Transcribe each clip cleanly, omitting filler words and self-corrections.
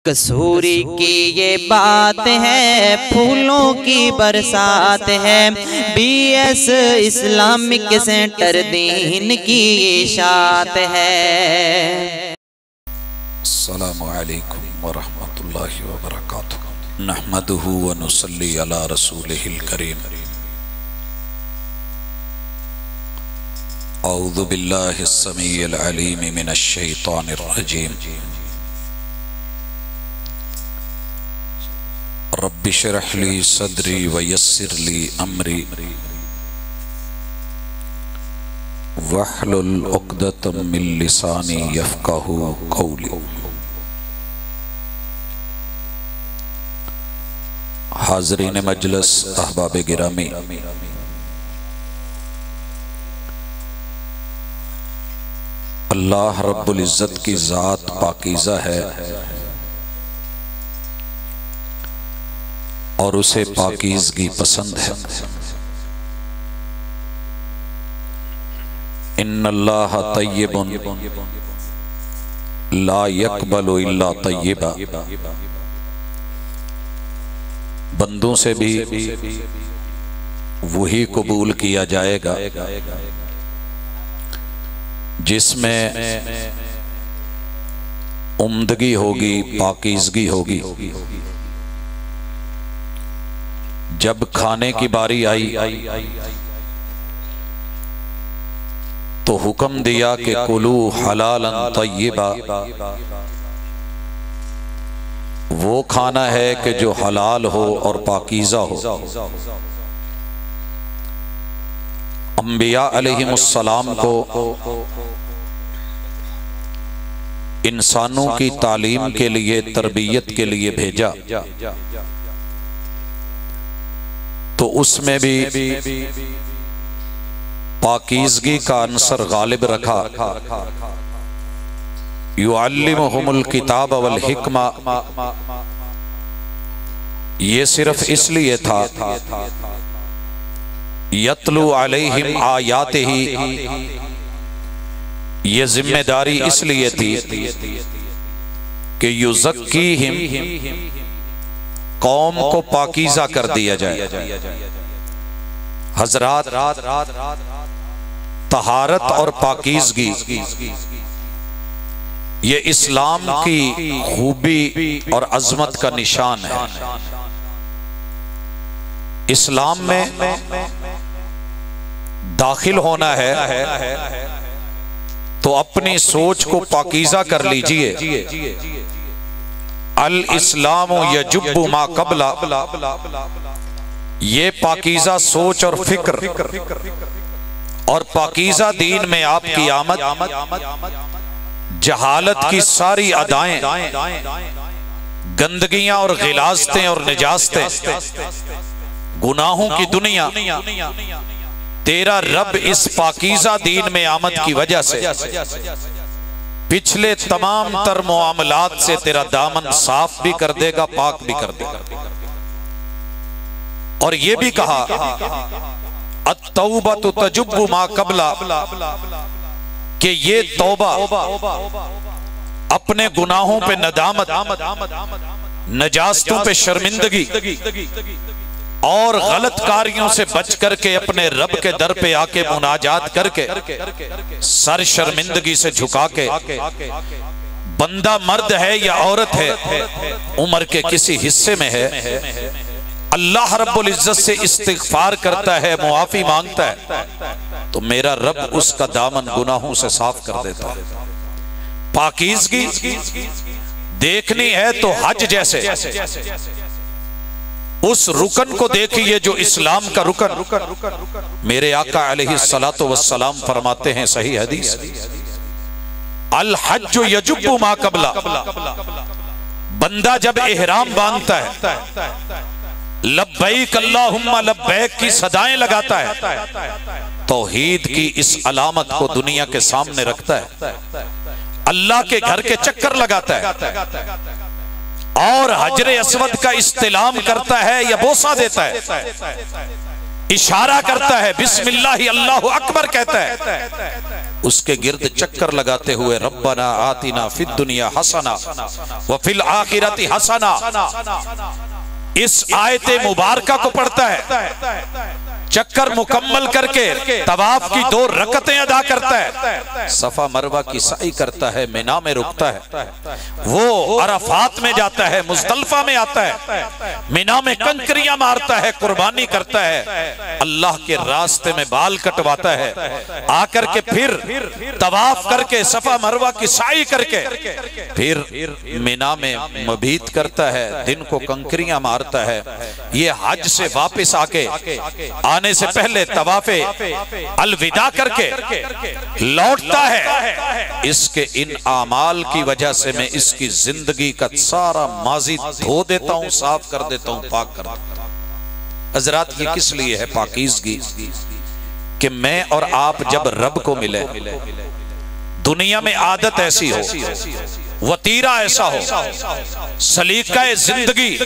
کسوری کی یہ بات ہے، پھولوں کی برسات ہے، بی ایس اسلامک سینٹر دین کی اشاعت ہے۔ السلام علیکم ورحمۃ اللہ وبرکاتہ۔ نحمدہ ونصلی علی رسولہ الکریم۔ اعوذ باللہ السمیع العلیم من الشیطان الرجیم۔ رب اشرح لی صدری ویسر لی امری واحلل عقدۃ من لسانی یفقہوا قولی۔ حاضرین مجلس، احباب گرامی، اللہ رب العزت کی ذات پاکیزہ ہے اور اسے پاکیزگی پسند ہے۔ ان اللہ طیب لا یقبل الا طیبا۔ بندوں سے بھی وہی قبول کیا جائے گا جس میں عمدگی ہوگی، پاکیزگی ہوگی۔ جب کھانے کی باری آئی تو حکم دیا کہ کلو حلالا طیبا۔ وہ کھانا ہے کہ جو حلال ہو اور پاکیزہ ہو۔ انبیاء علیہم السلام کو انسانوں کی تعلیم کے لیے، تربیت کے لیے بھیجا تو اس میں بھی پاکیزگی کا عنصر غالب رکھا۔ یعلمہم الکتاب والحکمہ، یہ صرف اس لیے تھا یتلو علیہم آیاتہ، یہ ذمہ داری اس لیے تھی کہ یزکیہم، قوم کو پاکیزہ کر دیا جائے۔ حضرات، طہارت اور پاکیزگی یہ اسلام کی خوبی اور عظمت کا نشان ہے۔ اسلام میں داخل ہونا ہے تو اپنی سوچ کو پاکیزہ کر لیجئے۔ الاسلام یجب ما قبل، یہ پاکیزہ سوچ اور فکر اور پاکیزہ دین میں آپ کی آمد جہالت کی ساری ادائیں، گندگیاں اور غلاظتیں اور نجاستیں، گناہوں کی دنیا، تیرا رب اس پاکیزہ دین میں آمد کی وجہ سے پچھلے تمام تر معاملات سے تیرا دامن صاف بھی کر دے گا، پاک بھی کر دے گا۔ اور یہ بھی کہا التوبۃ تجب ما قبل، کہ یہ توبہ اپنے گناہوں پہ ندامت، نجاستوں پہ شرمندگی اور غلط کاریوں سے بچ کر کے اپنے رب کے در پہ آ کے مناجات کر کے سر شرمندگی سے جھکا کے، بندہ مرد ہے یا عورت ہے، عمر کے کسی حصے میں ہے، اللہ رب العزت سے استغفار کرتا ہے، معافی مانگتا ہے، تو میرا رب اس کا دامن گناہوں سے صاف کر دیتا ہے۔ پاکیزگی دیکھنی ہے تو حج جیسے اس رکن کو دیکھیے جو اسلام کا رکن۔ میرے آقا علیہ السلام فرماتے ہیں صحیح حدیث، الحج یجب ما قبل، بندہ جب احرام باندھتا ہے، لبیک اللہم لبیک کی صدائیں لگاتا ہے، توحید کی اس علامت کو دنیا کے سامنے رکھتا ہے، اللہ کے گھر کے چکر لگاتا ہے اور حجر اسود کا استلام کرتا ہے یا بوسہ دیتا ہے، اشارہ کرتا ہے، بسم اللہ اللہ اکبر کہتا ہے، اس کے گرد چکر لگاتے ہوئے ربنا آتنا فی الدنیا حسنہ وفی الآخرۃ حسنہ، اس آیت مبارکہ کو پڑھتا ہے، چکر مکمل کر کے طواف کی 2 رکعتیں ادا کرتا ہے، صفا مروہ کی سعی کرتا ہے، مینا میں رکتا ہے، وہ عرفات میں جاتا ہے، مزدلفہ میں آتا ہے، مینا میں کنکریاں مارتا ہے، قربانی کرتا ہے، اللہ کے راستے میں بال کٹواتا ہے، آ کر کے پھر طواف کر کے صفا مروہ کی سعی کر کے پھر مینا میں مبیت کرتا ہے، دن کو کنکریاں مارتا ہے، یہ حج سے واپس آ کے آنے سے پہلے طواف الوداع کر کے لوٹتا ہے۔ اس کے ان اعمال کی وجہ سے میں اس کی زندگی کا سارا ماضی دھو دیتا ہوں، صاف کر دیتا ہوں، پاک کر دیتا ہوں۔ حضرات یہ کس لیے ہے پاکیزگی؟ کہ میں اور آپ جب رب کو ملے، دنیا میں عادت ایسی ہو، وطیرہ ایسا ہو، سلیقہ زندگی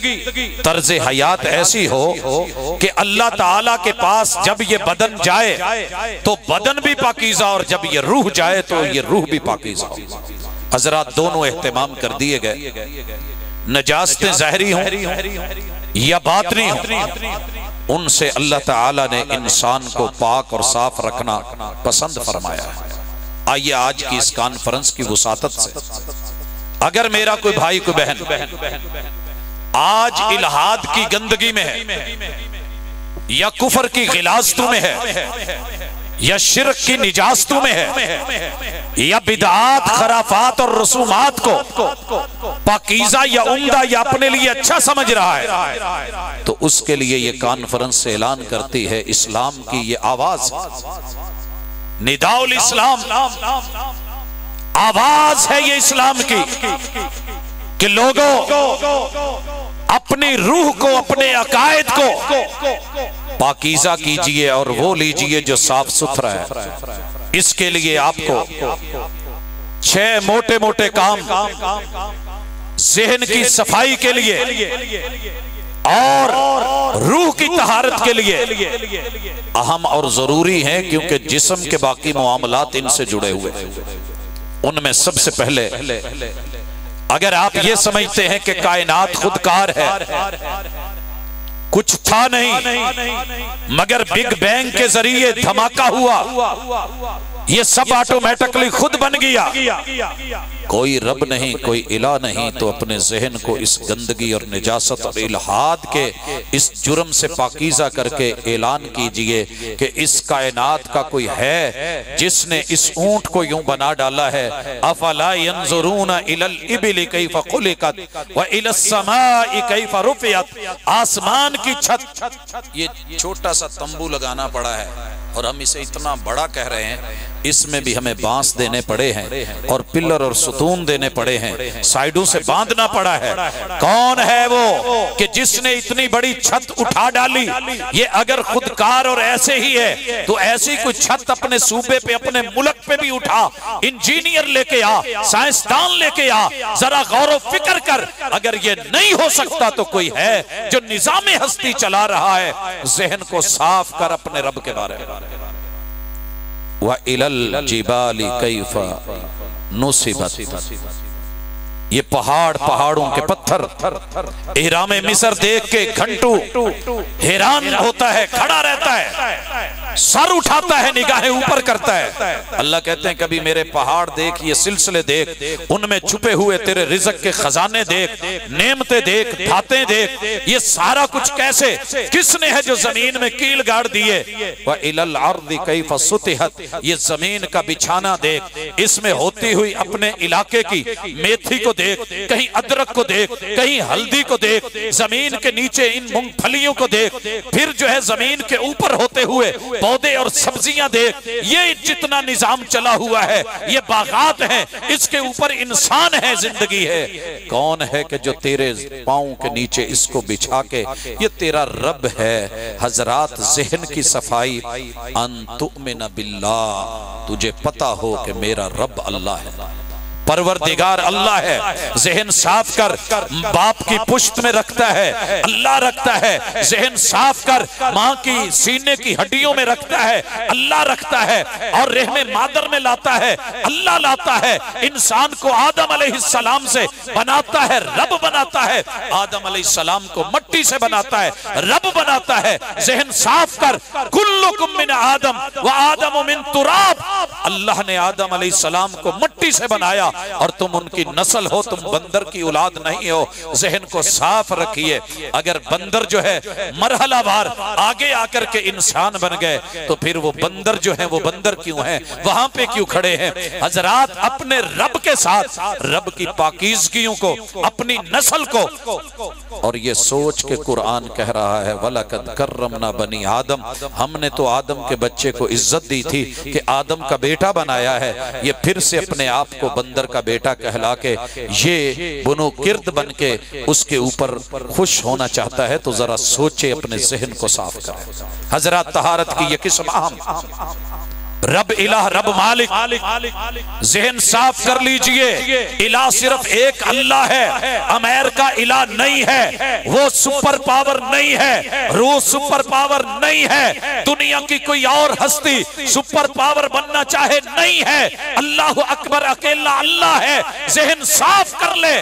طرز حیات ایسی ہو کہ اللہ تعالیٰ کے پاس جب یہ بدن جائے تو بدن بھی پاکیزہ، اور جب یہ روح جائے تو یہ روح بھی پاکیزہ ہو۔ حضرات دونوں اہتمام کر دیے گئے، نجاستیں ظاہری ہوں یا باطنی ہوں، ان سے اللہ تعالیٰ نے انسان کو پاک اور صاف رکھنا پسند فرمایا ہے۔ آئیے آج کی اس کانفرنس کی وساطت سے، اگر میرا کوئی بھائی کوئی بہن آج الہاد کی گندگی میں ہے، یا کفر کی غلاظتوں میں ہے، یا شرک کی نجاستوں میں ہے، یا بدعات خرافات اور رسومات کو پاکیزہ یا عمدہ یا اپنے لیے اچھا سمجھ رہا ہے، تو اس کے لیے یہ کانفرنس سے اعلان کرتی ہے اسلام کی یہ آواز، نداء الاسلام، آواز ہے یہ اسلام کی کہ لوگوں اپنی روح کو، اپنے عقائد کو پاکیزہ کیجئے اور وہ لیجئے جو صاف ستھرا ہے۔ اس کے لیے آپ کو 6 موٹے موٹے کام ذہن کی صفائی کے لیے اور روح کی طہارت کے لیے اہم اور ضروری ہیں، کیونکہ جسم کے باقی معاملات ان سے جڑے ہوئے ہیں۔ ان میں سب سے پہلے اگر آپ یہ سمجھتے ہیں کہ کائنات خودکار ہے، کچھ تھا نہیں مگر بگ بینگ کے ذریعے دھماکہ ہوا، یہ سب آٹومیٹکلی خود بن گیا، کوئی رب نہیں، کوئی الہ نہیں، تو اپنے ذہن کو اس گندگی اور نجاست اور الہاد کے اس جرم سے پاکیزہ کر کے اعلان کیجئے کہ اس کائنات کا کوئی ہے جس نے اس اونٹ کو یوں بنا ڈالا ہے۔ افلا ينظرون الى الابل کیف خلقت والى السماء کیف رفعت، آسمان کی چھت، یہ چھوٹا سا تمبو لگانا پڑا ہے اور ہم اسے اتنا بڑا کہہ رہے ہیں، اس میں بھی ہمیں بانس دینے پڑے ہیں اور پلر اور ستون دینے پڑے ہیں، سائیڈوں سے باندھنا پڑا ہے۔ کون ہے وہ کہ جس نے اتنی بڑی چھت اٹھا ڈالی؟ یہ اگر خودکار اور ایسے ہی ہے تو ایسی کوئی چھت اپنے صوبے پہ، اپنے ملک پہ بھی اٹھا، انجینئر لے کے آ، سائنسدان لے کے آ، ذرا غور و فکر کر۔ اگر یہ نہیں ہو سکتا تو کوئی ہے جو نظام ہستی چلا رہا ہے۔ ذہن کو صاف کر اپنے رب کے بارے میں۔ وَإِلَى الْجِبَالِ كَيْفَ نُصِبَتْ، یہ پہاڑوں کے پتھر، احرام مصر دیکھ کے گھنٹو حیران ہوتا ہے، کھڑا رہتا ہے، سر اٹھاتا ہے، نگاہیں اوپر کرتا ہے۔ اللہ کہتے ہیں کبھی میرے پہاڑ دیکھ، یہ سلسلے دیکھ، ان میں چھپے ہوئے تیرے رزق کے خزانے دیکھ، نعمتیں دیکھ، دھاتیں دیکھ، یہ سارا کچھ کیسے، کس نے ہے جو زمین میں کیل گاڑ دیے۔ وَإِلَى الْأَرْضِ كَيْفَ سُطِحَتْ، یہ زمین کا بچھانا دیکھ، اس میں ہوتی ہوئی اپنے علاقے کی میتھی کو دیکھ، کہیں ادرک کو دیکھ، کہیں ہلدی کو دیکھ، زمین کے نیچے ان مونگ پھلیوں کو دیکھ، پھر جو ہے زمین کے اوپر ہوتے ہوئے پودے اور سبزیاں دیکھ، یہ جتنا نظام چلا ہوا ہے، یہ باغات ہیں، اس کے اوپر انسان ہے، زندگی ہے۔ کون ہے کہ جو تیرے پاؤں کے نیچے اس کو بچھا کے، یہ تیرا رب ہے۔ حضرات ذہن کی صفائی، ان تؤمن باللہ، تجھے پتا ہو کہ میرا رب اللہ ہے، پروردگار اللہ ہے، ذہن صاف کر باپ کی پشت میں رکھتا ہے، اللہ رکھتا ہے، ذہن صاف کر ماں کی سینے کی ہڈیوں میں رکھتا ہے، اللہ رکھتا ہے، اور رحم مادر میں لاتا ہے، اللہ لاتا ہے، انسان کو آدم علیہ السلام سے بناتا ہے، رب بناتا ہے، آدم علیہ السلام کو مٹی سے بناتا ہے، رب بناتا ہے، ذہن صاف کر، کلکم من آدم و آدم من تراب، اللہ نے آدم علیہ السلام کو مٹی سے بنایا اور تم ان کی نسل ہو، تم بندر کی اولاد نہیں ہو، ذہن کو صاف رکھیے۔ اگر بندر جو ہے مرحلہ وار آگے آ کر کے انسان بن گئے تو پھر وہ بندر جو ہیں وہ بندر کیوں ہیں، وہاں پہ کیوں کھڑے ہیں؟ حضرات اپنے رب کے ساتھ رب کی پاکیزگیوں کو، اپنی نسل کو، اور یہ سوچ کے قرآن کہہ رہا ہے وَلَقَدْ كَرَّمْنَا بَنِي آدم، ہم نے تو آدم کے بچے کو عزت دی تھی کہ آدم کا بیٹا بنایا ہے، یہ پھر سے اپنے آپ کو بندر کا بیٹا کہلا کے یہ بنو کرد بن کے اس کے اوپر خوش ہونا چاہتا ہے، تو ذرا سوچے، اپنے ذہن کو صاف کرے۔ حضرات طہارت کی یہ قسم اہم، رب الہ رب مالک، ذہن صاف کر لیجئے، الہ صرف ایک اللہ ہے، امریکہ الہ نہیں ہے، وہ سپر پاور نہیں ہے، روس سپر پاور نہیں ہے، دنیا کی کوئی اور ہستی سپر پاور بننا چاہے نہیں ہے، اللہ اکبر اکیلا اللہ ہے۔ ذہن صاف کر لے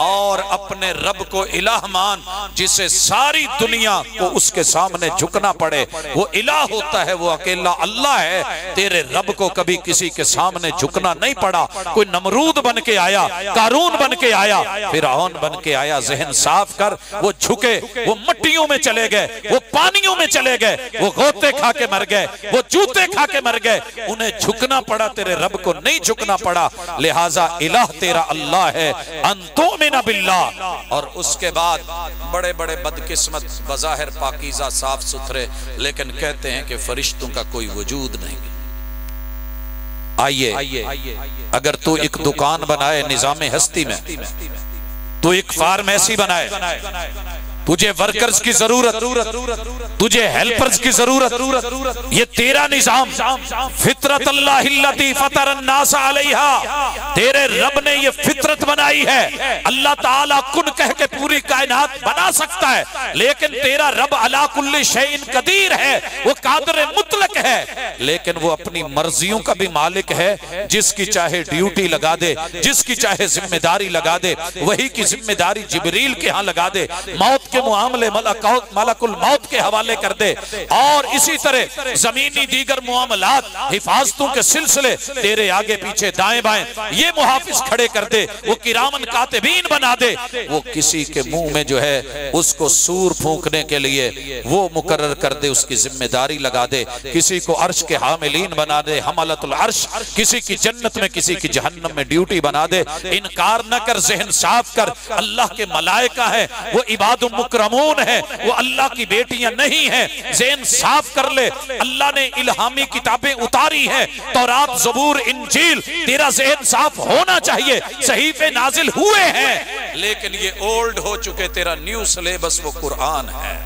اور اپنے رب کو الہ مان، جسے ساری دنیا کو اس کے سامنے جھکنا پڑے، وہ الہ ہوتا ہے، وہ اکیلا اللہ ہے۔ تیرے رب کو کبھی کسی کے سامنے جھکنا نہیں پڑا، کوئی نمرود بن کے آیا، قارون بن کے آیا، فرعون بن کے آیا، ذہن صاف کر، وہ جھکے، وہ مٹیوں میں چلے گئے، وہ پانیوں میں چلے گئے، وہ غوطے کھا کے مر گئے، وہ جوتے کھا کے مر گئے، انہیں جھکنا پڑا، تیرے رب کو نہیں جھکنا پڑا، لہٰذا الہ تیرا اللہ ہے، ان تؤمن باللہ۔ اور اس کے بعد بڑے بڑے بدقسمت، بظاہر پاکیزہ صاف ستھرے، لیکن کہتے ہیں کہ فرشتوں کا کوئی وجود نہیں۔ آئیے، اگر تو ایک دکان بنائے نظام ہستی میں، تو ایک فارمیسی بنائے، تجھے ورکرز کی ضرورت، تجھے ہیلپرز کی ضرورت، یہ تیرا نظام، فطرت اللہ التی فطر الناس علیہا، تیرے رب نے یہ فطرت بنائی ہے۔ اللہ تعالیٰ کن کہہ کے پوری کائنات بنا سکتا ہے، لیکن تیرا رب علی کل شیء قدیر ہے، وہ قادر مطلق ہے، لیکن وہ اپنی مرضیوں کا بھی مالک ہے، جس کی چاہے ڈیوٹی لگا دے، جس کی چاہے ذمہ داری لگا دے، وہی کی ذمہ داری جبریل کے ہاں لگا دے، موت کے معاملے ملک الموت کے حوالے کر دے، اور اسی طرح زمینی دیگر معاملات، حفاظتوں کے سلسلے تیرے آگے پیچھے دائیں بائیں یہ محافظ کھڑے کر دے، وہ کرامن کاتبین بنا دے، وہ کسی کے منہ میں جو ہے اس کو سور پھونکنے کے لیے وہ مقرر کر دے، اس کی ذمہ داری لگا دے، کسی کو عرش کے حاملین بنا دے، حملۃ العرش، کسی کی جنت میں کسی کی جہنم میں ڈیوٹی بنا دے۔ انکار نہ کر، ذہن صاف کر، اللہ کے ملائکہ ہیں، وہ عباد مکرمون ہیں، وہ اللہ کی بیٹیاں نہیں ہیں، ذہن صاف کر لے۔ اللہ نے الہامی کتابیں اتاری ہیں، تورات، زبور، انجیل، تیرا ذہن صاف ہونا چاہیے، صحیفے نازل ہوئے ہیں، لیکن یہ اولڈ ہو چکے، تیرا نیو سلیبس وہ قرآن ہے۔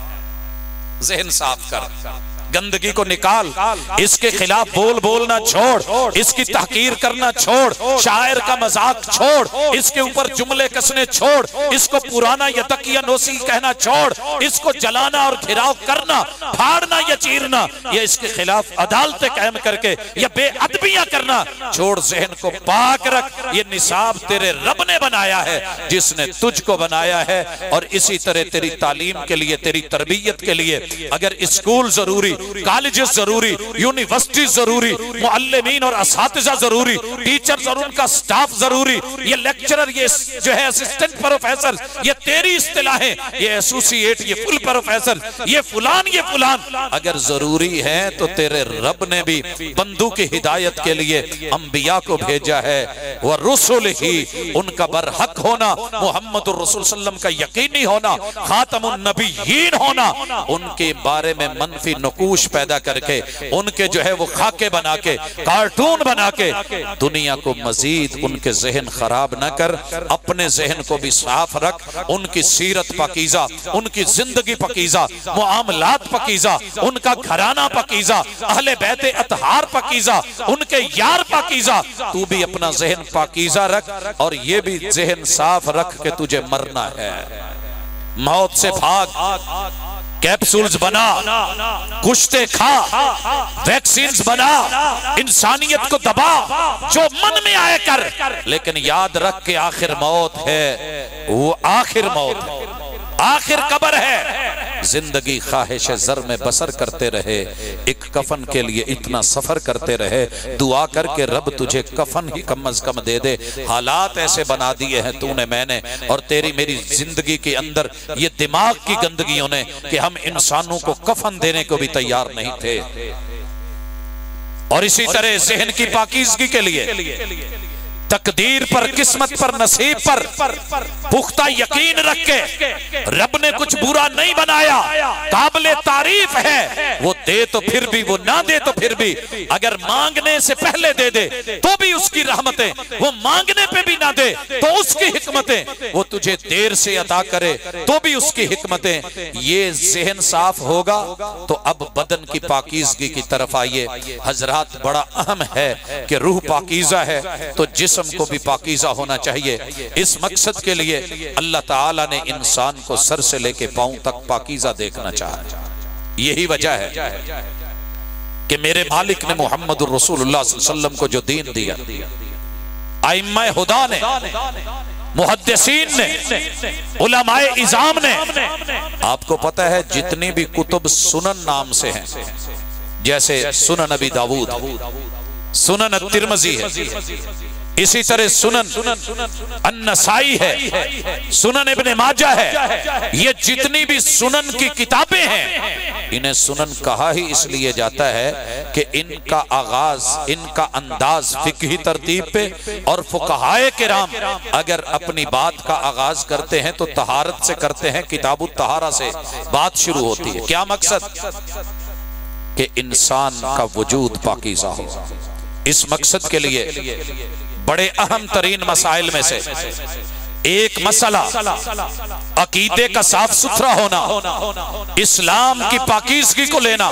ذہن صاف کر، گندگی کو نکال، اس کے خلاف بولنا چھوڑ، اس کی تحقیر کرنا چھوڑ، شاعر کا مذاق چھوڑ، اس کے اوپر جملے کسنے چھوڑ، اس کو پرانا یا تقیہ نوسی کہنا چھوڑ، اس کو جلانا اور گھراؤ کرنا، پھاڑنا یا چیرنا، یا اس کے خلاف عدالتیں قائم کر کے یا بے ادبیاں کرنا چھوڑ، ذہن کو پاک رکھ۔ یہ نصاب تیرے رب نے بنایا ہے، جس نے تجھ کو بنایا ہے، اور اسی طرح تیری تعلیم کے لیے، تیری تربیت کے لیے اگر اسکول ضروری، کالجز ضروری، یونیورسٹی ضروری، معلمین اور اساتذہ ضروری، ٹیچرز اور ان کا سٹاف ضروری، یہ لیکچرر، یہ جو ہے اسسٹنٹ پروفیسر، یہ تیری اصطلاحیں، یہ ایسوسییٹ، یہ فل پروفیسر، یہ فلان اگر ضروری ہے تو تیرے رب نے بھی بندوں کی ہدایت کے لیے انبیاء کو بھیجا ہے، وَرُسُلِهِ، ان کا برحق ہونا، محمد الرسول صلی اللہ علیہ وسلم کا یقینی ہونا، خاتم النبیین ہونا، ان کے بارے میں منفی نقوش پیدا کر کے ان کے جو ہے وہ خاکے بنا کے کارٹون بنا کے دنیا کو مزید ان کے ذہن خراب نہ کر، اپنے ذہن کو بھی صاف رکھ، ان کی سیرت پاکیزہ، ان کی زندگی پاکیزہ، معاملات پاکیزہ، ان کا گھرانہ پاکیزہ، اہل بیت اطہار پاکیزہ، ان کے یار پاکیزہ، تو بھی اپنا ذہن پاکیزہ رکھ اور یہ بھی ذہن صاف رکھ کہ تجھے مرنا ہے، موت سے بھاگ، کیپسولز بنا، کشتے کھا، ویکسینز بنا، انسانیت کو دبا، جو من میں آئے کر، لیکن یاد رکھ کے آخر موت ہے، وہ آخر موت ہے، آخر قبر ہے۔ زندگی خواہش زر میں بسر کرتے رہے، ایک کفن کے لیے اتنا سفر کرتے رہے، دعا کر کے رب تجھے کفن ہی کم از کم دے دے۔ حالات ایسے بنا دیے ہیں تو نے میں نے اور تیری میری زندگی کے اندر یہ دماغ کی گندگیوں نے کہ ہم انسانوں کو کفن دینے کو بھی تیار نہیں تھے۔ اور اسی طرح ذہن کی پاکیزگی کے لیے تقدیر پر، قسمت پر، نصیب پر پختہ یقین رکھ کے رب نے کچھ برا نہیں بنایا، قابل تعریف ہے، وہ دے تو پھر بھی، وہ نہ دے تو پھر بھی، اگر مانگنے سے پہلے دے دے تو بھی اس کی رحمتیں، وہ مانگنے پہ بھی نہ دے تو اس کی حکمتیں، وہ تجھے دیر سے عطا کرے تو بھی اس کی حکمتیں۔ یہ ذہن صاف ہوگا تو اب بدن کی پاکیزگی کی طرف آئیے۔ حضرات بڑا اہم ہے کہ روح پاکیزہ ہے تو جسم کو بھی پاکیزہ ہونا چاہیے۔ اس مقصد کے لیے اللہ تعالیٰ نے انسان کو سر سے لے کے پاؤں تک پاکیزہ دیکھنا چاہا۔ یہی وجہ ہے کہ میرے مالک نے محمد الرسول اللہ صلی اللہ علیہ وسلم کو جو دین دیا، ائمہ ہدا نے، محدثین نے، علماء اعظام نے، آپ کو پتہ ہے جتنی بھی کتب سنن نام سے ہیں، جیسے سنن ابی داود، سنن الترمذی ہے، اسی طرح سنن النسائی ہے، سنن ابن ماجہ ہے، یہ جتنی بھی سنن کی کتابیں ہیں انہیں سنن کہا ہی اس لیے جاتا ہے کہ ان کا آغاز، ان کا انداز فقہی ترتیب پہ، اور فقہائے کرام اگر اپنی بات کا آغاز کرتے ہیں تو طہارت سے کرتے ہیں، کتاب الطہارہ سے بات شروع ہوتی ہے۔ کیا مقصد؟ کہ انسان کا وجود پاکیزہ ہو۔ اس مقصد کے لیے بڑے اہم ترین مسائل میں سے ایک مسئلہ عقیدے کا صاف ستھرا ہونا، اسلام کی پاکیزگی کو لینا،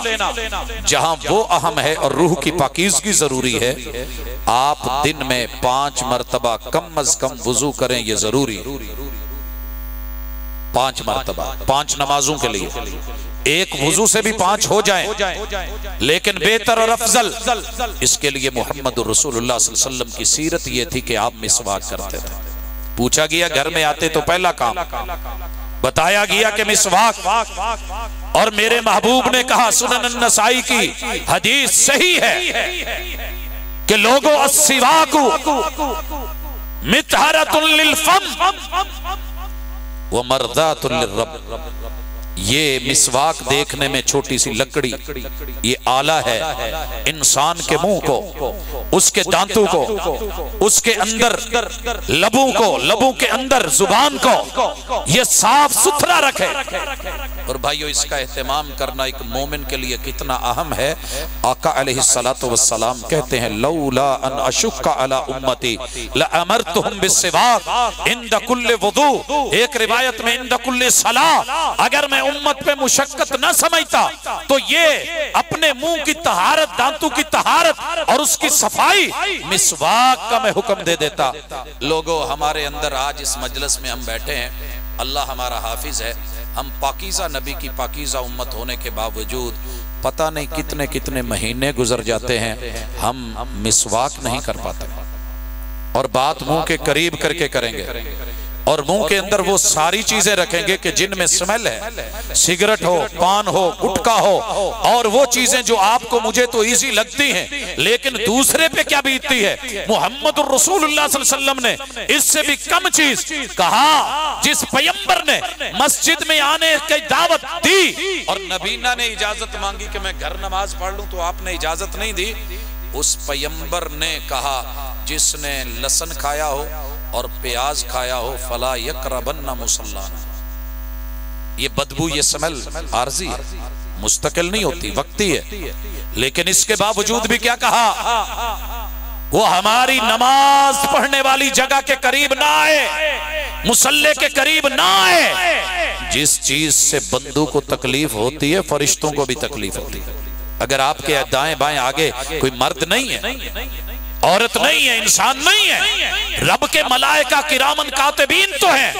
جہاں وہ اہم ہے اور روح کی پاکیزگی ضروری ہے۔ آپ دن میں 5 مرتبہ کم از کم وضو کریں، یہ ضروری، 5 مرتبہ، 5 نمازوں کے لیے، ایک وضو سے بھی 5 ہو جائیں، لیکن بہتر اور افضل اس کے لیے محمد الرسول اللہ صلی اللہ علیہ وسلم کی سیرت یہ تھی کہ آپ مسواک کرتے تھے۔ پوچھا گیا گھر میں آتے تو پہلا کام بتایا گیا کہ مسواک، اور میرے محبوب نے کہا، سنن النسائی کی حدیث صحیح ہے کہ لوگوں السواک مطہرۃ للفم ومرضات للرب، یہ مسواک دیکھنے میں چھوٹی سی لکڑی، یہ آلہ ہے، انسان کے منہ کو، اس کے دانتوں کو، اس کے اندر لبوں کو، لبوں کے اندر زبان کو یہ صاف ستھرا رکھے۔ اور بھائیو اس کا اہتمام کرنا ایک مومن کے لیے کتنا اہم ہے۔ آقا علیہ السلام کہتے ہیں لولا ان اشق علی امتی لامرتهم بالسواک عند کل وضو، ایک روایت میں عند کل صلاۃ، اگر میں امت پہ مشقت نہ سمجھتا تو یہ اپنے منہ کی طہارت، دانتوں کی طہارت اور اس کی صفائی مسواک کا میں حکم دے دیتا۔ لوگوں ہمارے اندر آج اس مجلس میں ہم بیٹھے ہیں، اللہ ہمارا حافظ ہے، ہم پاکیزہ نبی کی پاکیزہ امت ہونے کے باوجود پتہ نہیں کتنے کتنے مہینے گزر جاتے ہیں ہم مسواک نہیں کر پاتے، اور بات منہ کے قریب کر کے کریں گے، اور منہ کے اندر وہ ساری چیزیں رکھیں گے کہ جن میں سمیل ہے، سگریٹ ہو، پان ہو، گٹکا ہو، اور وہ چیزیں جو آپ کو مجھے تو ایزی لگتی ہیں لیکن دوسرے پہ کیا بیتتی ہے۔ محمد الرسول اللہ صلی اللہ علیہ وسلم نے اس سے بھی کم چیز کہا، جس پیمبر نے مسجد میں آنے کی دعوت دی اور نبینا نے اجازت مانگی کہ میں گھر نماز پڑھ لوں تو آپ نے اجازت نہیں دی، اس پیمبر نے کہا جس نے لہسن کھایا ہو اور پیاز کھایا ہو فلا یقربن مصلانا. یہ بدبو، یہ سمیل عارضی ہے، مستقل نہیں ہوتی، وقتی ہے. لیکن اس کے باوجود بھی کیا کہا؟ وہ ہماری نماز پڑھنے والی جگہ کے قریب نہ آئے، مصلی کے قریب نہ آئے. جس چیز سے بندوں کو تکلیف ہوتی ہے فرشتوں کو بھی تکلیف ہوتی ہے. اگر آپ کے دائیں بائیں آگے کوئی مرد نہیں ہے، عورت نہیں ہے، انسان نہیں ہے، رب کے ملائکہ کرامن کاتبین تو ہیں.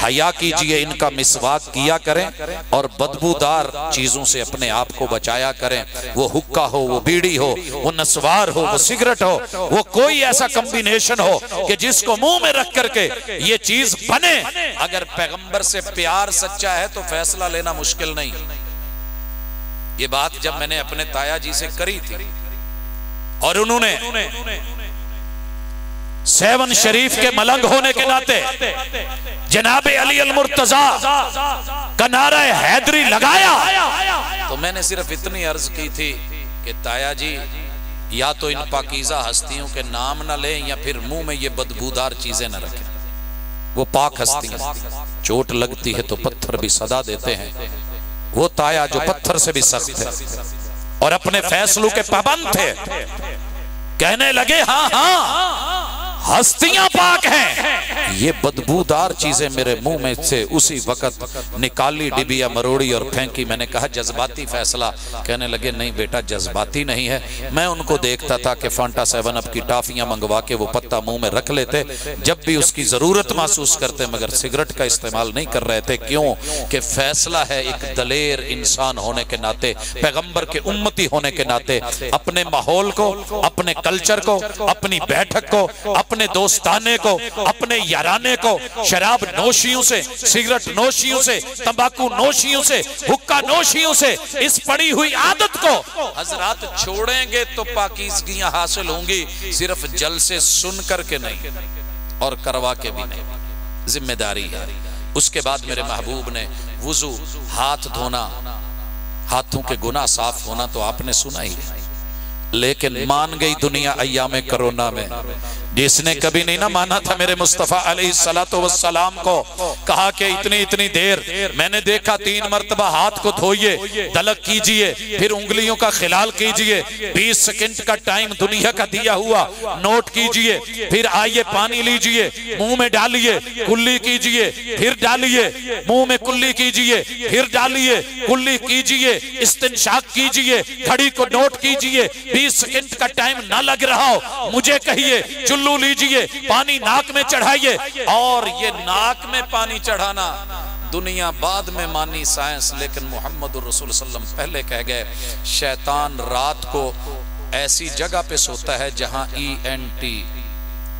حیا کیجئے، ان کا مسواک کیا کریں اور بدبودار چیزوں سے اپنے آپ کو بچایا کریں. وہ حقہ ہو، وہ بیڑی ہو، وہ نسوار ہو، وہ سگریٹ ہو، وہ کوئی ایسا کمبینیشن ہو کہ جس کو منہ میں رکھ کر کے یہ چیز بنے. اگر پیغمبر سے پیار سچا ہے تو فیصلہ لینا مشکل نہیں. یہ بات جب میں نے اپنے تایا جی سے کری تھی اور انہوں نے 7 شریف کے ملنگ ہونے کے ناطے جناب علی المرتضیٰ کا نعرہ حیدری لگایا تو میں نے صرف اتنی عرض کی تھی کہ تایا جی یا تو ان پاکیزہ ہستیوں کے نام نہ لیں یا پھر منہ میں یہ بدبودار چیزیں نہ رکھیں. وہ پاک ہستیاں، چوٹ لگتی ہے تو پتھر بھی صدا دیتے ہیں. وہ تایا جو پتھر سے بھی سخت ہے اور اپنے فیصلوں کے پابند تھے، کہنے لگے ہاں ہاں ہستیاں پاک ہیں. یہ بدبودار چیزیں میرے منہ میں سے اسی وقت نکالی ڈبیا مروڑی اور پھینکی. میں نے کہا جذباتی فیصلہ. کہنے لگے نہیں بیٹا جذباتی نہیں ہے. میں ان کو دیکھتا تھا کہ فانٹا 7 اپ کی ٹافیاں منگوا کے وہ پتہ منہ میں رکھ لیتے جب بھی اس کی ضرورت محسوس کرتے، مگر سگریٹ کا استعمال نہیں کر رہے تھے. کیوں کہ فیصلہ ہے ایک دلیر انسان ہونے کے ناطے، پیغمبر کے امتی ہونے کے ناطے، اپنے ماحول کو، اپنے کلچر کو، اپنی بیٹھک کو، اپنے دوستانے کو، اپنے یارانے کو شراب نوشیوں سے، سگریٹ نوشیوں سے، تمباکو نوشیوں سے، حقہ نوشیوں سے، اس پڑی ہوئی عادت کو حضرات چھوڑیں گے تو پاکیزگیاں حاصل ہوں گی. صرف جلسے سن کر کے نہیں اور کروا کے بھی نہیں. ذمہ داری ہے. اس کے بعد میرے محبوب نے وضو، ہاتھ دھونا، ہاتھوں کے گناہ صاف ہونا تو آپ نے سنا ہی. لیکن مان گئی دنیا ایام کرونا میں. جس نے کبھی نہیں نہ مانا تھا میرے مصطفیٰ علیہ السلام کو، کہا کہ اتنی دیر میں نے دیکھا 3 مرتبہ ہاتھ کو دھوئیے، دلک کیجئے، پھر انگلیوں کا خلال کیجئے، 20 سیکنڈ کا ٹائم دنیا کا دیا ہوا نوٹ کیجئے، پھر آئیے پانی لیجئے، منہ میں ڈالیے، کلی کیجئے، پھر ڈالیے، منہ میں کلی کیجئے، پھر ڈالیے، کلی کیجئے، استنشاق کیجئے، گھڑی کو نوٹ کیجئے. 20 سیکنڈ کا ٹائم نہ لگ رہا ہو مجھے کہیے. چلو لیجئے، پانی ناک میں چڑھائیے. اور یہ ناک میں پانی چڑھانا دنیا بعد میں مانی سائنس، لیکن محمد الرسول صلی اللہ علیہ وسلم پہلے کہہ گئے شیطان رات کو ایسی جگہ پہ سوتا ہے جہاں ENT،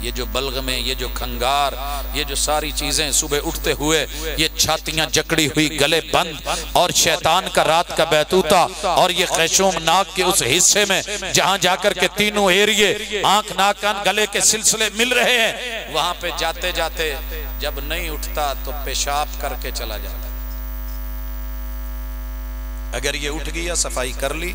یہ جو بلغمیں، یہ جو کھنگار، یہ جو ساری چیزیں صبح اٹھتے ہوئے یہ چھاتیاں جکڑی ہوئی، گلے بند، اور شیطان کا رات کا بیتوتا اور یہ خیشوم ناک کے اس حصے میں جہاں جا کر کے تینوں ایریے آنکھ، ناک، کان، گلے کے سلسلے مل رہے ہیں، وہاں پہ جاتے جاتے جب نہیں اٹھتا تو پیشاب کر کے چلا جاتا. اگر یہ اٹھ گیا، صفائی کر لی،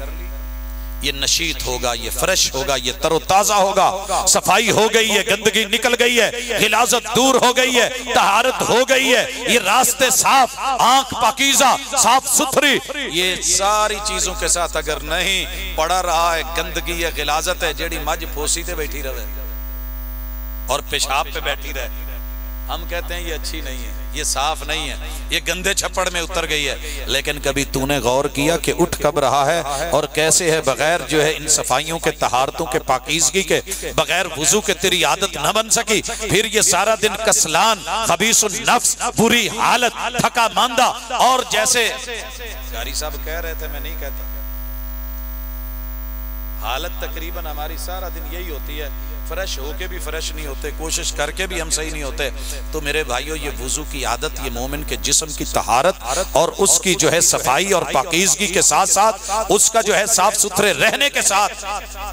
یہ نشیط ہوگا، یہ فریش ہوگا، یہ تر و تازہ ہوگا. صفائی ہو گئی ہے، گندگی نکل گئی ہے، غلاظت دور ہو گئی ہے، طہارت ہو گئی ہے، یہ راستے صاف، آنکھ پاکیزہ، صاف ستھری. یہ ساری چیزوں کے ساتھ اگر نہیں پڑا رہا ہے، گندگی ہے، غلاظت ہے، جیڑی مجھ پھوسی تے بیٹھی رہے اور پیشاب پہ بیٹھی رہے، ہم کہتے ہیں یہ اچھی نہیں ہے، یہ صاف نہیں ہے، یہ گندے چھپڑ میں اتر گئی ہے. لیکن کبھی تو نے غور کیا کہ اٹھ کب رہا ہے اور کیسے ہے؟ بغیر جو ہے ان صفائیوں کے، طہارتوں کے، پاکیزگی کے، بغیر وضو کے تیری عادت نہ بن سکی. پھر یہ سارا دن کسلان، خبیث النفس، بری حالت، تھکا ماندہ. اور جیسے قاری صاحب کہہ رہے تھے، میں نہیں کہتا، حالت تقریباً ہماری سارا دن یہی ہوتی ہے، فریش ہو کے بھی فریش نہیں ہوتے، کوشش کر کے بھی ہم صحیح نہیں ہوتے. تو میرے بھائیو، یہ وضو کی عادت، یہ مومن کے جسم کی طہارت اور اس کی جو ہے صفائی اور پاکیزگی کے ساتھ ساتھ اس کا جو ہے صاف ستھرے رہنے کے ساتھ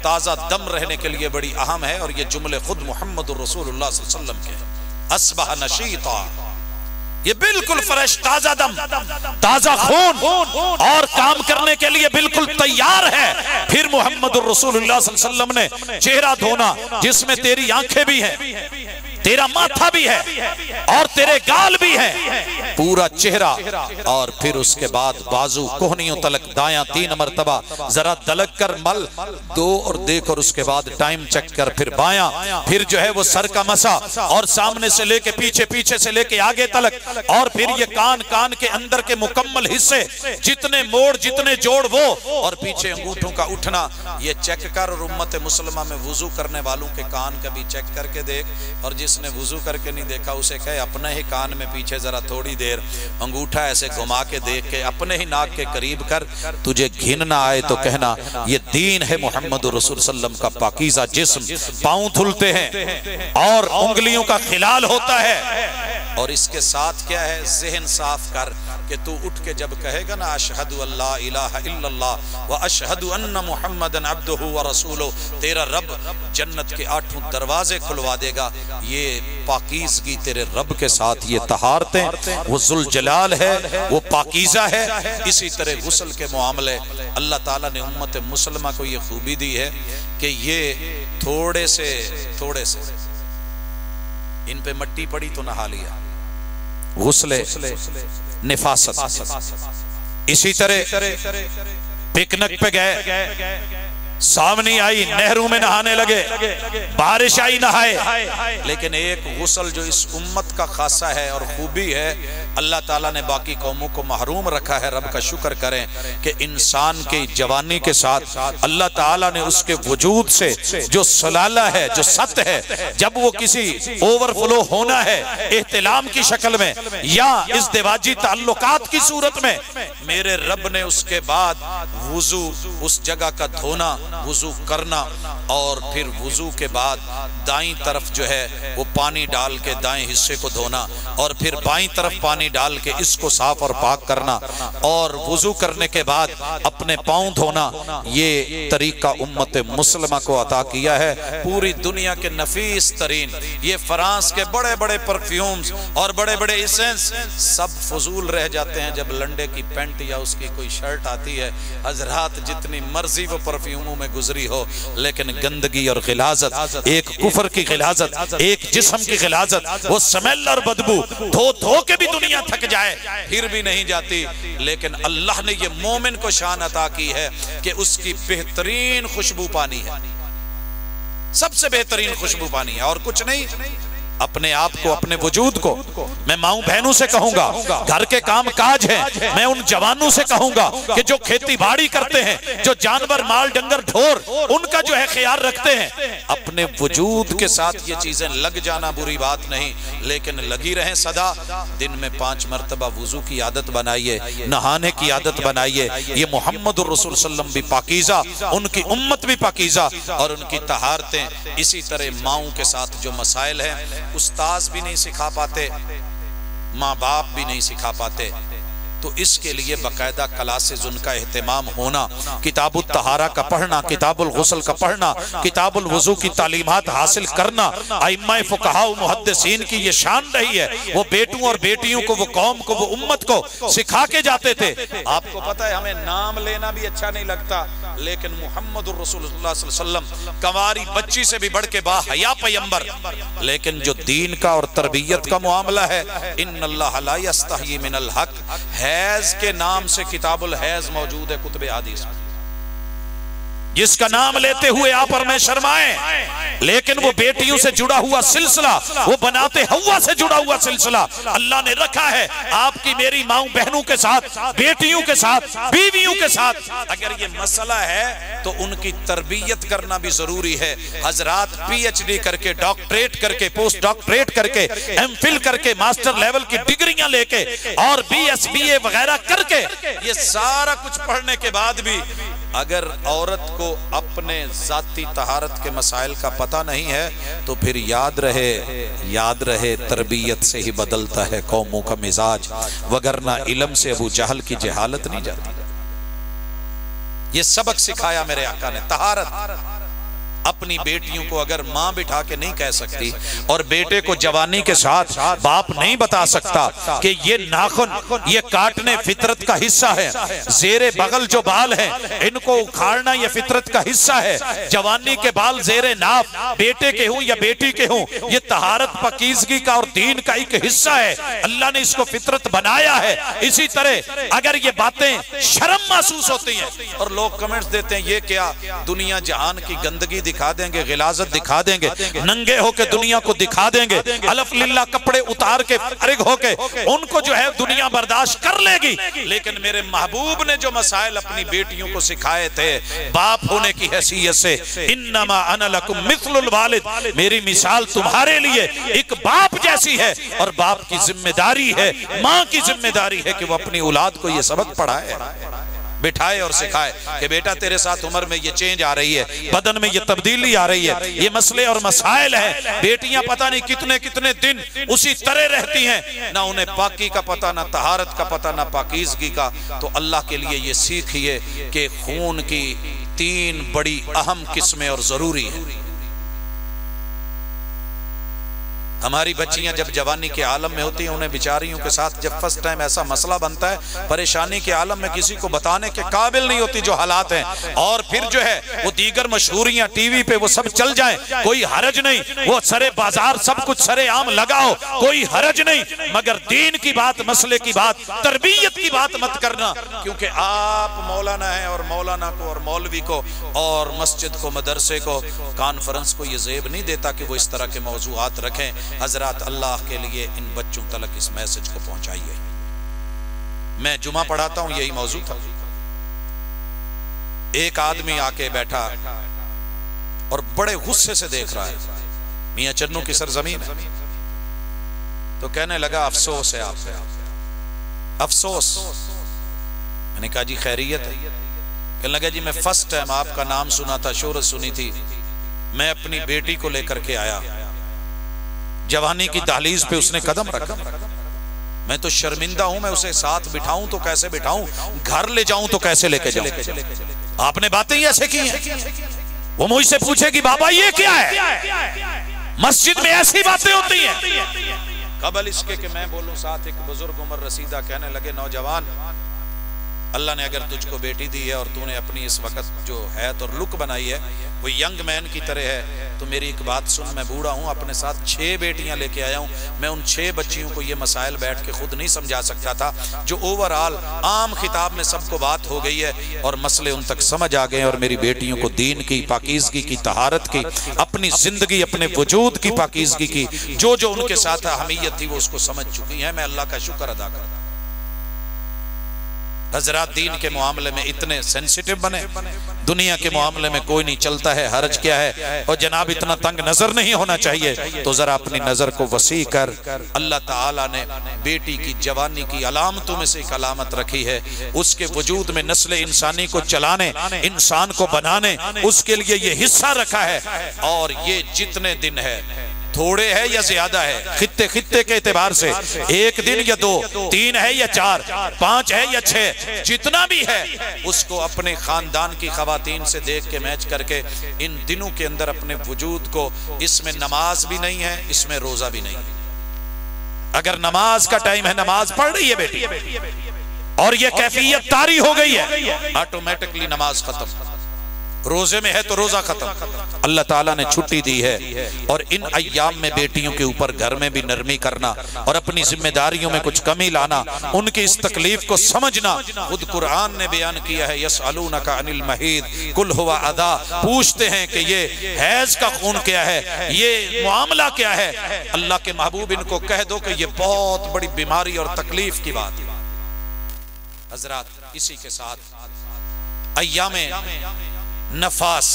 تازہ دم رہنے کے لیے بڑی اہم ہے. اور یہ جملے خود محمد الرسول اللہ صلی اللہ علیہ وسلم کے، اصبح نشیطا، یہ بالکل فریش، تازہ دم، تازہ خون اور کام کرنے کے لیے بالکل تیار ہے. پھر محمد الرسول اللہ صلی اللہ علیہ وسلم نے چہرہ دھونا، جس میں تیری آنکھیں بھی ہیں، تیرا ماتھا بھی ہے اور تیرے گال بھی ہیں، پورا چہرہ، اور پھر اس کے بعد بازو کوہنیوں تلک، دایاں 3 مرتبہ ذرا دلک کر مل 2 اور دیکھ، اور اس کے بعد ٹائم چیک کر، پھر بایاں، پھر جو ہے وہ سر کا مسا، اور سامنے سے لے کے پیچھے، پیچھے سے لے کے آگے تلک، اور پھر یہ کان کے اندر کے مکمل حصے، جتنے موڑ جتنے جوڑ وہ، اور پیچھے انگوٹھوں کا اٹھنا، یہ چیک کر۔ اور امت مسلمہ میں وضو کرنے والوں کے کان کبھی چیک کر کے دیکھ، اور جس نے وضو کر کے نہیں دیکھا اسے کہے اپنے ہی کان میں پیچھے ذرا تھوڑی دیر انگوٹھا ایسے گھما کے دیکھ کے اپنے ہی ناک کے قریب کر، تجھے گھن نہ آئے تو کہنا یہ دین ہے محمد رسول صلی اللہ علیہ وسلم کا پاکیزہ جسم۔ پاؤں دھلتے ہیں اور انگلیوں کا خلال ہوتا ہے، اور اس کے ساتھ کیا ہے، ذہن صاف کر کہ تو اٹھ کے جب کہے گا نا اشہد ان لا الہ الا اللہ و اشہد ان محمدن عبدہ و رسولہ، تیرا رب جنت کے 8 دروازے کھلوا دے گا۔ یہ پاکیزگی تیرے رب کے ساتھ، یہ طہارتیں، وہ ذوالجلال ہے، وہ پاکیزہ ہے۔ اسی طرح غسل کے معاملے اللہ تعالیٰ نے امت مسلمہ کو یہ خوبی دی ہے کہ یہ تھوڑے سے ان پہ مٹی پڑی تو نہا لیا، غسل نفاست۔ اسی طرح پکنک پہ گئے، سامنے آئی نہروں میں نہانے لگے، بارش آئی نہائے، لیکن ایک غسل جو اس امت کا خاصہ ہے اور خوبی ہے، اللہ تعالیٰ نے باقی قوموں کو محروم رکھا ہے۔ رب کا شکر کریں کہ انسان کی جوانی کے ساتھ اللہ تعالیٰ نے اس کے وجود سے جو سلالہ ہے، جو ست ہے، جب وہ کسی اوور فلو ہونا ہے احتلام کی شکل میں یا ازدواجی تعلقات کی صورت میں، میرے رب نے اس کے بعد وضو، اس جگہ کا دھونا، وضو کرنا، اور پھر وضو کے بعد دائیں طرف جو ہے وہ پانی ڈال کے دائیں حصے کو دھونا، اور پھر بائیں طرف پانی ڈال کے اس کو صاف اور پاک کرنا، اور وضو کرنے کے بعد اپنے پاؤں دھونا، یہ طریقہ امت مسلمہ کو عطا کیا ہے۔ پوری دنیا کے نفیس ترین یہ فرانس کے بڑے بڑے پرفیومز اور بڑے بڑے ایسنس سب فضول رہ جاتے ہیں جب لنڈے کی پینٹ یا اس کی کوئی شرٹ آتی ہے۔ حضرات جتنی مرضی وہ پرفیوموں میں گزری ہو، لیکن گندگی اور غلاظت، ایک کفر کی غلاظت، ایک جسم کی غلاظت، وہ سمیل اور بدبو دھو کے بھی دنیا تھک جائے پھر بھی نہیں جاتی، لیکن اللہ نے یہ مومن کو شان عطا کی ہے کہ اس کی بہترین خوشبو پانی ہے، سب سے بہترین خوشبو پانی ہے، اور کچھ نہیں۔ اپنے آپ کو، اپنے وجود کو میں ماؤں بہنوں سے کہوں گا، گھر کے کام کاج ہیں، میں ان جوانوں سے کہوں گا کہ جو کھیتی باڑی کرتے ہیں، جو جانور مال ڈنگر ڈھور ان کا جو ہے خیال رکھتے ہیں، اپنے وجود کے ساتھ یہ چیزیں لگ جانا بری بات نہیں، لیکن لگی رہیں صدا۔ دن میں 5 مرتبہ وضو کی عادت بنائیے، نہانے کی عادت بنائیے۔ یہ محمد الرسول صلی اللہ علیہ وسلم بھی پاکیزہ، ان کی امت بھی پاکیزہ، اور ان کی طہارتیں۔ اسی طرح ماؤں کے ساتھ جو مسائل ہیں، استاذ بھی نہیں سکھا پاتے، ماں باپ بھی نہیں سکھا پاتے، تو اس کے لیے باقاعدہ کلاسز ان کا اہتمام ہونا، کتاب الطہارہ کا پڑھنا، کتاب الغسل کا پڑھنا، کتاب الوضو کی تعلیمات حاصل کرنا۔ ائمہ فقہاء و محدثین کی یہ شان رہی ہے، وہ بیٹوں اور بیٹیوں کو، وہ قوم کو، وہ امت کو سکھا کے جاتے تھے۔ آپ کو پتہ ہے ہمیں نام لینا بھی اچھا نہیں لگتا، لیکن محمد الرسول اللہ صلی اللہ علیہ وسلم کنواری بچی سے بھی بڑھ کے با حیا پیمبر، لیکن جو دین کا اور تربیت کا معاملہ ہے، ان اللہ لا یستحیی من الحق، حیض کے نام سے کتاب الحیض موجود ہے کتب حدیث میں، جس کا نام لیتے ہوئے آپ اور میں شرمائیں، لیکن وہ بیٹیوں سے جڑا ہوا سلسلہ، وہ بناتے ہوا سے جڑا ہوا سلسلہ اللہ نے رکھا ہے آپ کی میری ماؤں بہنوں کے ساتھ، بیٹیوں کے ساتھ، بیویوں کے ساتھ۔ اگر یہ مسئلہ ہے تو ان کی تربیت کرنا بھی ضروری ہے۔ حضرات پی ایچ ڈی کر کے، ڈاکٹریٹ کر کے، پوسٹ ڈاکٹریٹ کر کے، ایم فل کر کے، ماسٹر لیول کی ڈگریاں لے کے، اور بی ایس بی اے وغیرہ کر کے، یہ سارا کچھ پڑھنے کے بعد بھی اگر عورت کو اپنے ذاتی طہارت کے مسائل کا پتہ نہیں ہے تو پھر یاد رہے تربیت سے ہی بدلتا ہے قوموں کا مزاج، وگرنہ علم سے ابو جہل کی جہالت نہیں جاتی۔ یہ سبق سکھایا میرے آقا نے، طہارت، اپنی بیٹیوں کو اگر ماں بٹھا کے نہیں کہہ سکتی اور بیٹے کو جوانی کے ساتھ باپ نہیں بتا سکتا کہ یہ ناخن یہ کاٹنے فطرت کا حصہ ہے، زیر بغل جو بال ہیں ان کو اکھاڑنا یہ فطرت کا حصہ ہے، جوانی کے بال زیر ناف بیٹے کے ہوں یا بیٹی کے ہوں یہ طہارت پاکیزگی کا اور دین کا ایک حصہ ہے، اللہ نے اس کو فطرت بنایا ہے۔ اسی طرح اگر یہ باتیں شرم محسوس ہوتی ہیں اور لوگ کمنٹس دیتے ہیں یہ کیا دنیا جہان کی گندگی دکھا دیں گے، غلاظت دکھا دیں گے، ننگے ہو کے دنیا کو دکھا دیں گے، الف للہ کپڑے اتار کے فارغ ہو کے ان کو جو ہے دنیا برداشت کر لے گی، لیکن میرے محبوب نے جو مسائل اپنی بیٹیوں کو سکھائے تھے باپ ہونے کی حیثیت سے، انما انا لکم مثل الوالد، میری مثال تمہارے لیے ایک باپ جیسی ہے، اور باپ کی ذمہ داری ہے، ماں کی ذمہ داری ہے کہ وہ اپنی اولاد کو یہ سبق پڑھائے، بٹھائے اور سکھائے کہ بیٹا تیرے ساتھ عمر میں یہ چینج آ رہی ہے، بدن میں یہ تبدیلی آ رہی ہے، یہ مسئلے اور مسائل ہیں، بیٹیاں پتہ نہیں کتنے کتنے دن اسی طرح رہتی ہیں، نہ انہیں پاکی کا پتہ، نہ طہارت کا پتہ، نہ پاکیزگی کا۔ تو اللہ کے لیے یہ سیکھیے کہ خون کی 3 بڑی اہم قسمیں اور ضروری ہیں۔ ہماری بچیاں جب جوانی کے عالم میں ہوتی ہیں انہیں بیچاریوں کے ساتھ جب فرسٹ ٹائم ایسا مسئلہ بنتا ہے پریشانی کے عالم میں کسی کو بتانے کے قابل نہیں ہوتی جو حالات ہیں، اور پھر جو ہے وہ دیگر مشہوریاں ٹی وی پہ وہ سب چل جائیں، کوئی حرج نہیں، وہ سرے بازار سب کچھ سرے عام لگاؤ، کوئی حرج نہیں، مگر دین کی بات، مسئلے کی بات، تربیت کی بات مت کرنا، کیونکہ آپ مولانا ہیں اور مولانا کو اور مولوی کو اور مسجد کو مدرسے کو کانفرنس کو یہ زیب نہیں دیتا کہ وہ اس طرح کے موضوعات رکھیں۔ حضرات اللہ کے لیے ان بچوں تلک اس میسج کو پہنچائیے۔ میں جمعہ پڑھاتا ہوں یہی موضوع تھا، ایک آدمی آ کے بیٹھا اور بڑے غصے سے دیکھ رہا ہے، میاں چنو کی سرزمین ہے، تو کہنے لگا افسوس ہے آپ پہ، افسوس۔ میں نے کہا جی خیریت ہے؟ کہنے لگا جی میں فرسٹ ٹائم آپ کا نام سنا تھا، شہرت سنی تھی، میں اپنی بیٹی کو لے کر کے آیا، جوانی کی دہلیز پہ اس نے قدم رکھا، میں تو شرمندہ ہوں، میں اسے ساتھ بٹھاؤں تو کیسے بٹھاؤں، گھر لے جاؤں تو کیسے لے کے جاؤں؟ آپ نے باتیں ہی ایسے کی ہیں۔ وہ مجھ سے پوچھے کہ بابا یہ کیا ہے؟ مسجد میں ایسی باتیں ہوتی ہیں۔ قبل اس کے کہ میں بولوں ساتھ ایک بزرگ عمر رسیدہ کہنے لگے نوجوان، اللہ نے اگر تجھ کو بیٹی دی ہے اور تو نے اپنی اس وقت جو حیت اور لک بنائی ہے وہ ینگ مین کی طرح ہے، تو میری ایک بات سن، میں بوڑھا ہوں، اپنے ساتھ 6 بیٹیاں لے کے آیا ہوں، میں ان 6 بچیوں کو یہ مسائل بیٹھ کے خود نہیں سمجھا سکتا تھا جو اوورآل عام خطاب میں سب کو بات ہو گئی ہے، اور مسئلے ان تک سمجھ آ گئے، اور میری بیٹیوں کو دین کی، پاکیزگی کی، طہارت کی، اپنی زندگی، اپنے وجود کی پاکیزگی کی جو جو ان کے ساتھ اہمیت تھی وہ اس کو سمجھ چکی ہیں۔ میں اللہ کا شکر ادا کرتا ہوں۔ حضرات دین کے معاملے میں اتنے سینسیٹیو بنے، دنیا کے معاملے میں کوئی نہیں چلتا ہے، حرج کیا ہے، اور جناب اتنا تنگ نظر نہیں ہونا چاہیے، تو ذرا اپنی نظر کو وسیع کر، اللہ تعالیٰ نے بیٹی کی جوانی کی علامتوں میں سے ایک علامت رکھی ہے، اس کے وجود میں نسل انسانی کو چلانے، انسان کو بنانے، اس کے لیے یہ حصہ رکھا ہے، اور یہ جتنے دن ہے تھوڑے ہے یا زیادہ ہے، خطے خطے کے اعتبار سے 1 دن یا 2، 3 ہے یا 4، 5 ہے یا 6، جتنا بھی ہے اس کو اپنے خاندان کی خواتین سے دیکھ کے میچ کر کے ان دنوں کے اندر اپنے وجود کو، اس میں نماز بھی نہیں ہے، اس میں روزہ بھی نہیں ہے، اگر نماز کا ٹائم ہے نماز پڑھ رہی ہے بیٹی اور یہ کیفیت طاری ہو گئی ہے، آٹومیٹکلی نماز ختم، روزے میں ہے تو روزہ ختم۔ اللہ تعالیٰ نے چھٹی دی ہے، اور ان ایام میں بیٹیوں کے اوپر گھر میں بھی نرمی کرنا اور اپنی ذمہ داریوں میں کچھ کمی لانا، ان کی اس تکلیف کو سمجھنا، خود قرآن نے بیان کیا ہے یسألونک عن المحیض قل هو اذی، پوچھتے ہیں کہ یہ حیض کا خون کیا ہے، یہ معاملہ کیا ہے، اللہ کے محبوب ان کو کہہ دو کہ یہ بہت بڑی بیماری اور تکلیف کی بات ہے۔ حضرات اسی کے ساتھ ایام نفاس،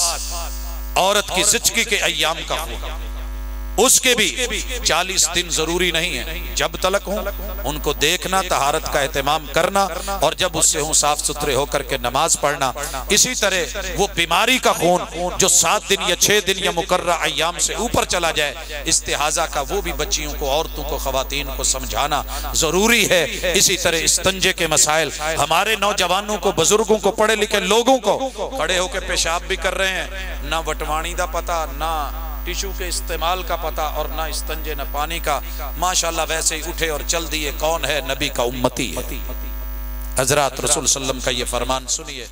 عورت کی زچگی کے ایام کا خون، اس کے بھی 40 دن ضروری نہیں ہے، جب تلک ہوں ان کو دیکھنا، طہارت کا اہتمام کرنا، اور جب اس سے ہوں صاف ستھرے ہو کر کے نماز پڑھنا۔ اسی طرح وہ بیماری کا خون جو 7 دن یا 6 دن یا مقررہ ایام سے اوپر چلا جائے، استحاضہ کا، وہ بھی بچیوں کو، عورتوں کو، خواتین کو سمجھانا ضروری ہے۔ اسی طرح استنجے کے مسائل ہمارے نوجوانوں کو، بزرگوں کو، پڑھے لکھے لوگوں کو کھڑے ہو کے پیشاب بھی کر رہے ہیں، نہ وٹوانی دا پتہ، نہ ٹیشو کے استعمال کا پتہ، اور نہ استنجے نہ پانی کا۔ ماشاءاللہ ویسے ہی اٹھے اور چل دیے، کون ہے؟ نبی کا امتی ہے۔ حضرات رسول صلی اللہ علیہ وسلم کا یہ فرمان سنیے،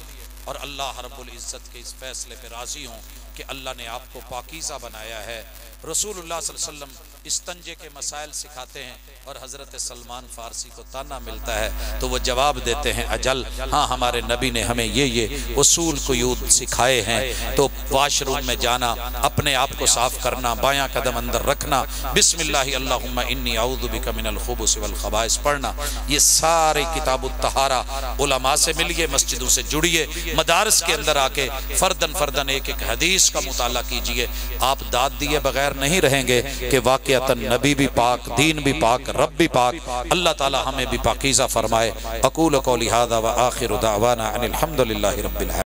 اور اللہ رب العزت کے اس فیصلے پہ راضی ہوں کہ اللہ نے آپ کو پاکیزہ بنایا ہے۔ رسول اللہ صلی اللہ علیہ وسلم استنجے کے مسائل سکھاتے ہیں، اور حضرت سلمان فارسی کو تانا ملتا ہے تو وہ جواب دیتے ہیں اجل ہاں، ہمارے نبی نے ہمیں یہ اصول قیود سکھائے ہیں۔ تو واش روم میں جانا، اپنے آپ کو صاف کرنا، بایاں قدم اندر رکھنا، بسم اللہ اللہم انی اعوذ بک من الخبث والخبائث پڑھنا، یہ سارے کتاب الطہارہ علماء سے ملیے، مسجدوں سے جڑیے، مدارس کے اندر آ کے فردن ایک ایک حدیث کا مطالعہ کیجئے۔ آپ داد دیے بغیر نہیں رہیں گے کہ واقعتاً نبی بھی پاک، دین بھی پاک، رب بھی پاک، اللہ تعالی ہمیں بھی پاکیزہ فرمائے۔ اقول قولی ھذا وآخر دعوانا ان الحمد للہ رب العالمین۔